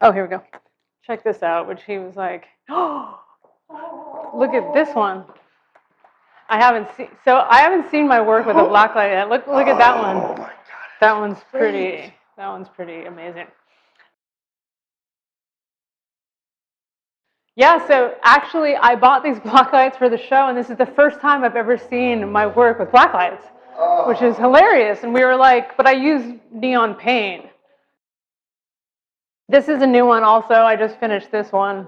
Oh, here we go. Check this out, which he was like, oh, look at this one. I haven't seen my work with a black light yet. Look at that one. Oh my God. That one's pretty amazing. Yeah, so actually I bought these black lights for the show, and this is the first time I've ever seen my work with black lights, which is hilarious. And we were like, but I use neon paint. This is a new one also. I just finished this one.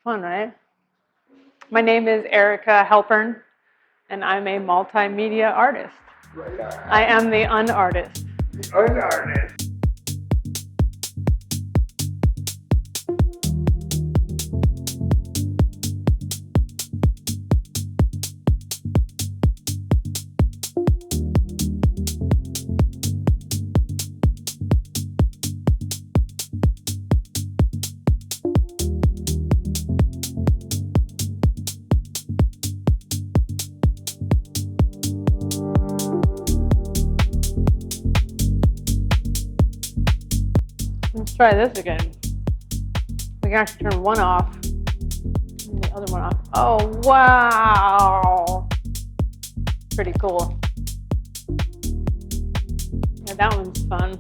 Fun, right? My name is Erica Halpern, and I'm a multimedia artist. I am the unartist. The unartist. Let's try this again. We can actually turn one off and the other one off. Oh, wow. Pretty cool. Yeah, that one's fun.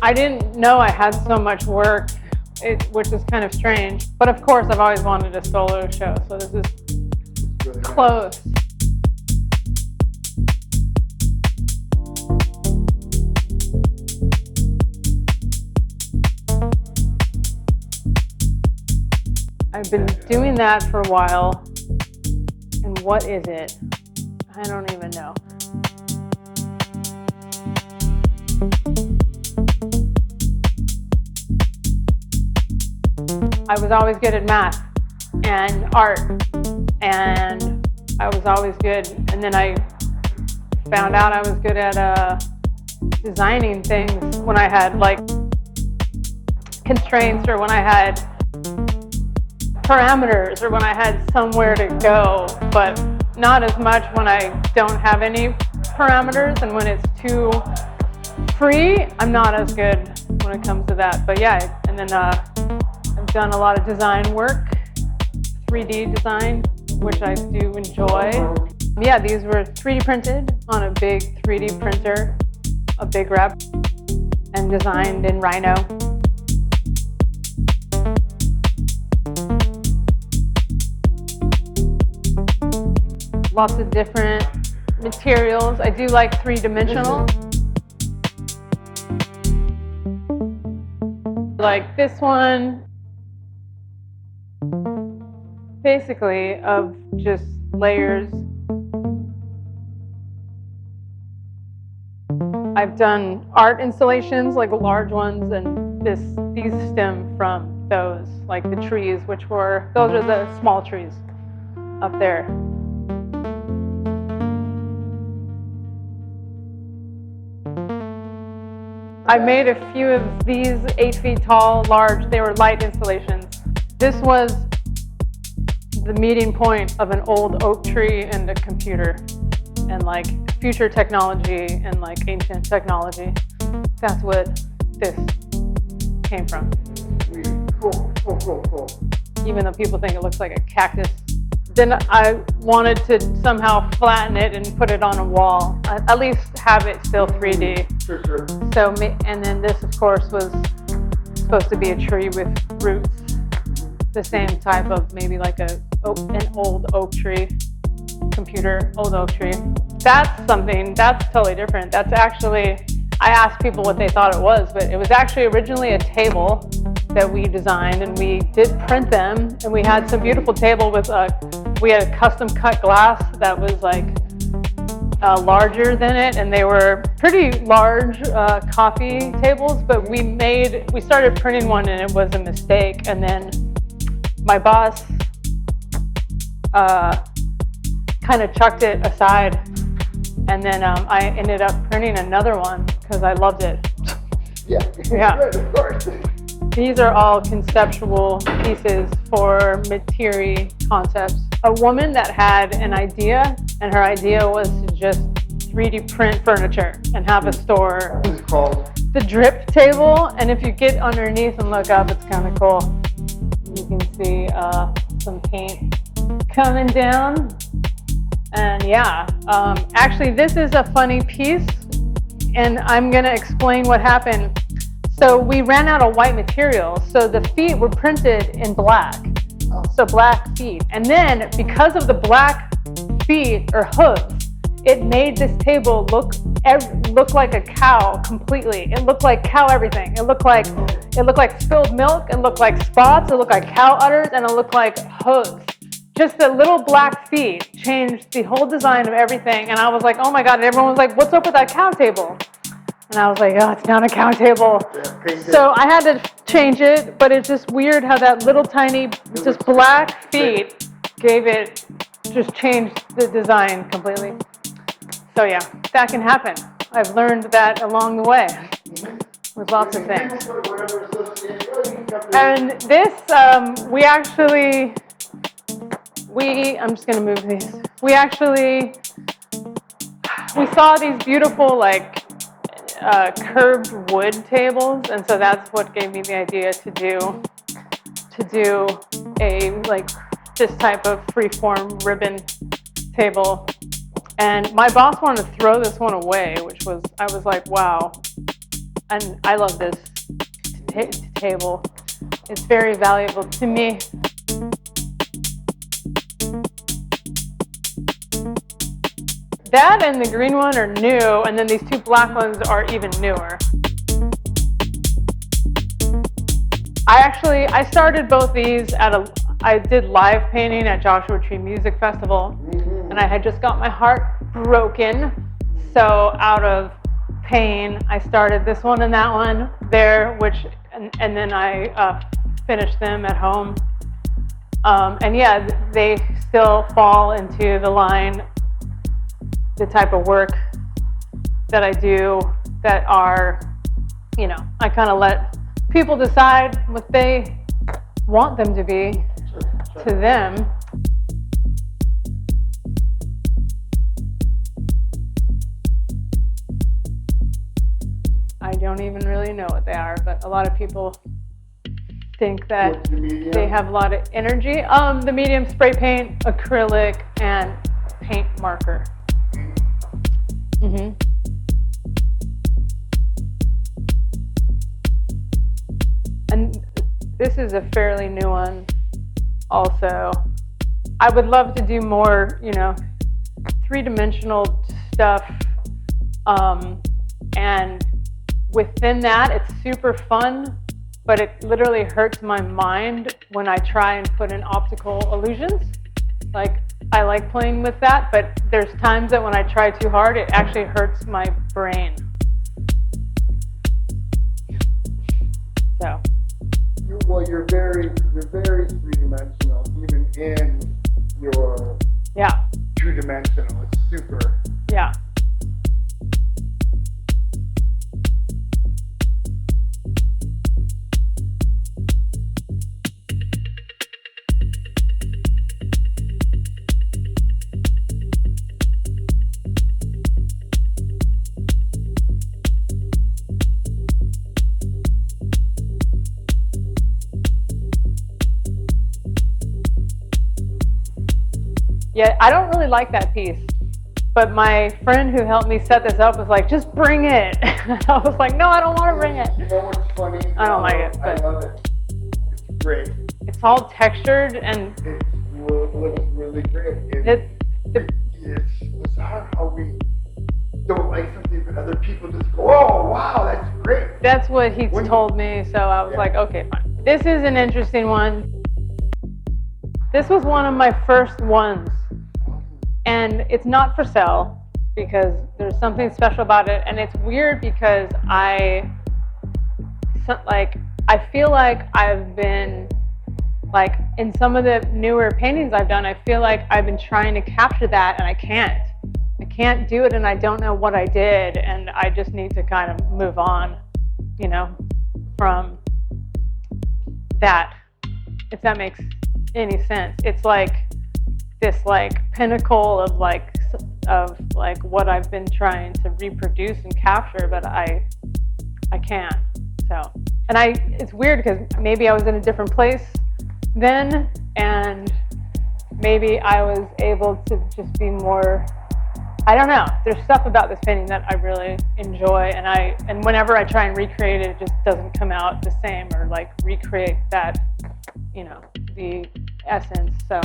I didn't know I had so much work, which is kind of strange. But of course, I've always wanted a solo show, so this is really close. I've been doing that for a while, and what is it? I don't even know. I was always good at math and art, and I was always good. And then I found out I was good at designing things when I had like constraints, or when I had parameters, or when I had somewhere to go, but not as much when I don't have any parameters, and when it's too free, I'm not as good when it comes to that. But yeah, and then I've done a lot of design work, 3D design, which I do enjoy. Yeah, these were 3D printed on a big 3D printer, a big rep, and designed in Rhino. Lots of different materials. I do like three-dimensional. Like this one, basically of just layers. I've done art installations, like large ones, and these stem from those, like the trees, those are the small trees up there. I made a few of these 8 feet tall, large, they were light installations. This was the meeting point of an old oak tree and a computer, and like future technology and like ancient technology. That's what this came from. Cool. Even though people think it looks like a cactus. Then I wanted to somehow flatten it and put it on a wall, at least have it still 3D. Sure. So, and then this, of course, was supposed to be a tree with roots, the same type of maybe like an old oak tree, computer, old oak tree. That's totally different. That's actually, I asked people what they thought it was, but it was actually originally a table that we designed, and we did print them, and we had some beautiful table with we had a custom cut glass that was like larger than it, and they were pretty large coffee tables, but we started printing one and it was a mistake, and then my boss kind of chucked it aside, and then I ended up printing another one because I loved it. Yeah. Good, of course. These are all conceptual pieces for material concepts. A woman that had an idea, and her idea was to just 3D print furniture and have a store. What is it called? The drip table, and if you get underneath and look up, it's kind of cool. You can see some paint coming down. And yeah, actually this is a funny piece, and I'm gonna explain what happened. So we ran out of white material, so the feet were printed in black, so black feet. And then because of the black feet or hooves, it made this table look like a cow completely. It looked like cow everything. It looked like spilled milk. It looked like spots. It looked like cow udders, and it looked like hooves. Just the little black feet changed the whole design of everything. And I was like, oh my God! And everyone was like, what's up with that cow table? And I was like, oh, it's not a cow table. So I had to change it, but it's just weird how that little tiny, just black feet just changed the design completely. So yeah, that can happen. I've learned that along the way with lots of things. And this, I'm just gonna move these. We saw these beautiful like curved wood tables, and so that's what gave me the idea to do a like this type of freeform ribbon table. And my boss wanted to throw this one away, I was like, wow. And I love this table. It's very valuable to me. That and the green one are new, and then these two black ones are even newer. I started both these I did live painting at Joshua Tree Music Festival, and I had just got my heart broken. So out of pain, I started this one and that one there, and then I finished them at home. And yeah, they still fall into the line, the type of work that I do that are, I kind of let people decide what they want them to be to them. I don't even really know what they are, but a lot of people think that they have a lot of energy. The medium spray paint, acrylic, and paint marker. And this is a fairly new one also. I would love to do more, three-dimensional stuff. And within that, it's super fun, but it literally hurts my mind when I try and put in optical illusions. Like, I like playing with that, but there's times that when I try too hard, it actually hurts my brain. So. Well, you're very three-dimensional, even in your two-dimensional. It's super. Yeah. Yeah, I don't really like that piece. But my friend who helped me set this up was like, just bring it. I was like, no, I don't want to bring it. You know what's funny? I don't like it. I love it. It's great. It's all textured and it looks really great. It's how we don't like something, but other people just go, oh, wow, that's great. That's what he told me, so I was like, okay, fine. This is an interesting one. This was one of my first ones. And it's not for sale because there's something special about it. And it's weird because I feel like I've been, like, in some of the newer paintings I've done, I feel like I've been trying to capture that and I can't. I can't do it and I don't know what I did. And I just need to kind of move on, you know, from that, if that makes any sense. It's like this pinnacle of what I've been trying to reproduce and capture, but I can't. So, and it's weird because maybe I was in a different place then, and maybe I was able to just be more, I don't know. There's stuff about this painting that I really enjoy, and whenever I try and recreate it, it just doesn't come out the same or like recreate that, you know, the essence. So.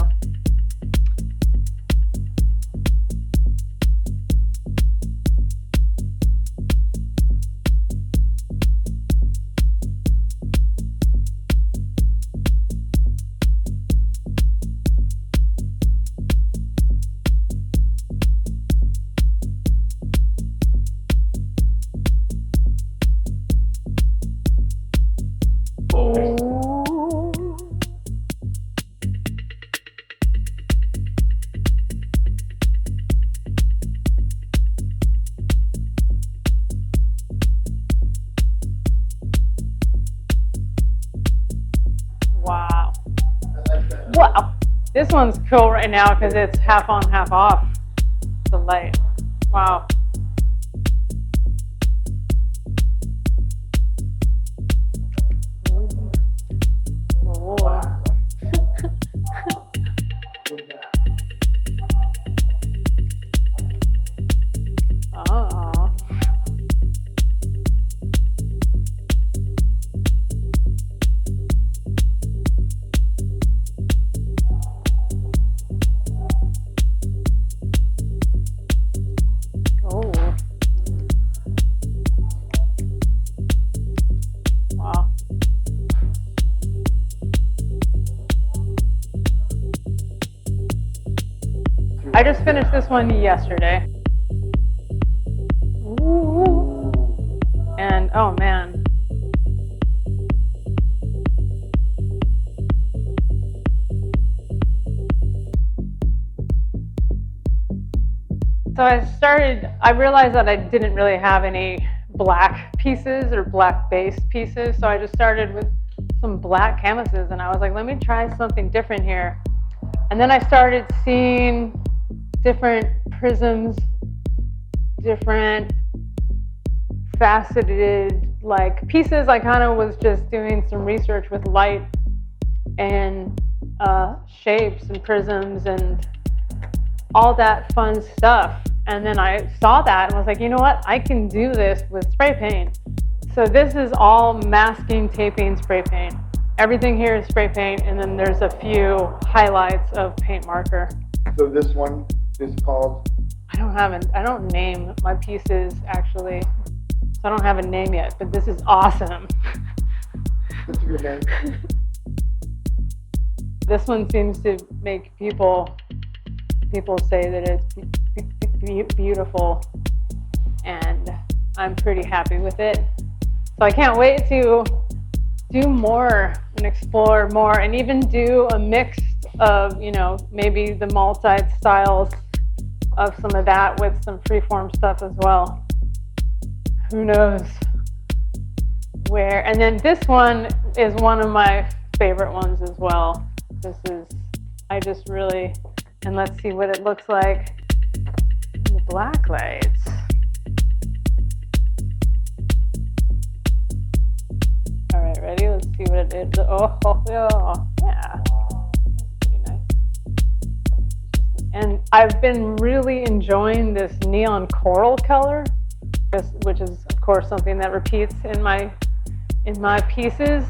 Wow. Wow. This one's cool right now because it's half on, half off the light. Wow. I just finished this one yesterday. Ooh. And oh man. So I realized that I didn't really have any black pieces or black based pieces. So I just started with some black canvases and I was like, let me try something different here. And then I started seeing different prisms, different faceted like pieces. I kind of was just doing some research with light and shapes and prisms and all that fun stuff. And then I saw that and was like, you know what? I can do this with spray paint. So this is all masking, taping, spray paint. Everything here is spray paint, and then there's a few highlights of paint marker. So this one is called? I don't name my pieces actually. So I don't have a name yet, but this is awesome. What's your name? This one seems to make people say that it's beautiful, and I'm pretty happy with it. So I can't wait to do more and explore more and even do a mix of, you know, maybe the multi-styles of some of that with some freeform stuff as well. Who knows where? And then this one is one of my favorite ones as well. I just really, and let's see what it looks like in the black lights. All right, ready? Let's see what it is. Oh, yeah. That's pretty nice. And I've been really enjoying this neon coral color, which is of course something that repeats in my pieces.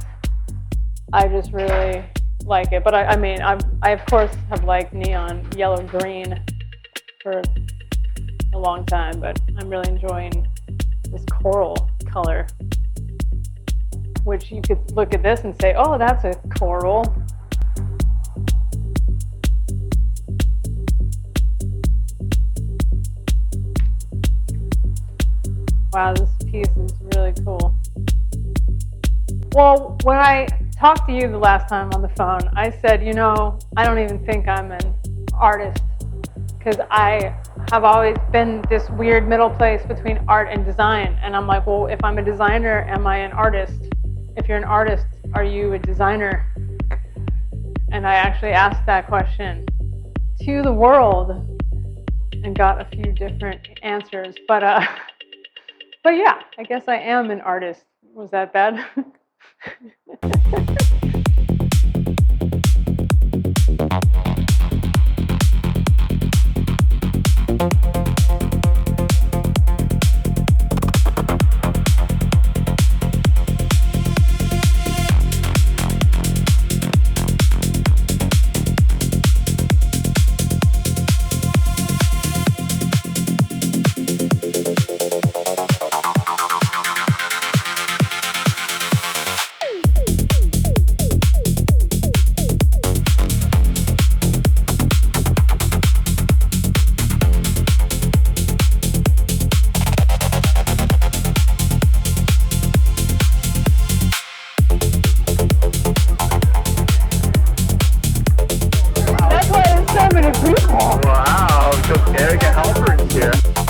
I just really like it. But I mean, I of course have liked neon yellow green for a long time, but I'm really enjoying this coral color, which you could look at this and say, oh, that's a coral. Wow, this piece is really cool. Well, when I talked to you the last time on the phone, I said, you know, I don't even think I'm an artist, because I have always been this weird middle place between art and design. And I'm like, well, if I'm a designer, am I an artist? If you're an artist, are you a designer? And I actually asked that question to the world and got a few different answers. But yeah, I guess I am an artist. Was that bad? Wow, so Eric and Halpern here.